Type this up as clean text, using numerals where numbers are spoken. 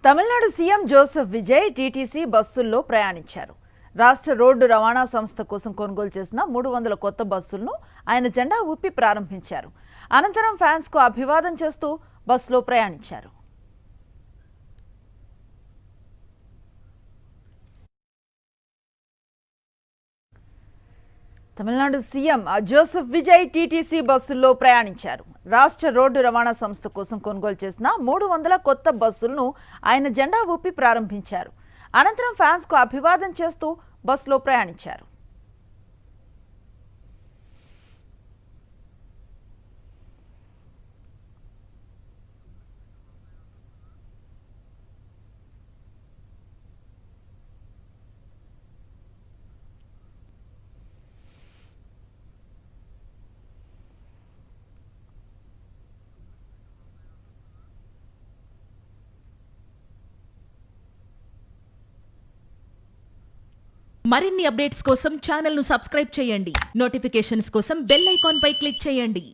Tamil Nadu CM Joseph Vijay TTC బస్సుల్లో ప్రయాణించారు. రాష్ట్ర రోడ్డు రవాణా సంస్థ కోసం కొనుగోలు చేసిన 300 కొత్త బస్సులను ఆయన జెండా ఊపి ప్రారంభించారు. అనంతరం ఫ్యాన్స్ కు అభివాదం చేస్తూ బస్సులో ప్రయాణించారు. Tamil Nadu CM Joseph Vijay TTC బస్సుల్లో ప్రయాణించారు. రాష్ట్ర రోడ్డు రవాణా సంస్థ కోసం కొనుగోలు చేసిన 300 కొత్త బస్సులను ఆయన జెండా ఊపి ప్రారంభించారు. అనంతరం ఫ్యాన్స్ కు అభివాదం చేస్తూ బస్సులో ప్రయాణించారు. మరిన్ని అప్డేట్స్ కోసం ఛానల్ ను సబ్స్క్రైబ్ చేయండి. నోటిఫికేషన్స్ కోసం బెల్ ఐకాన్ పై క్లిక్ చేయండి.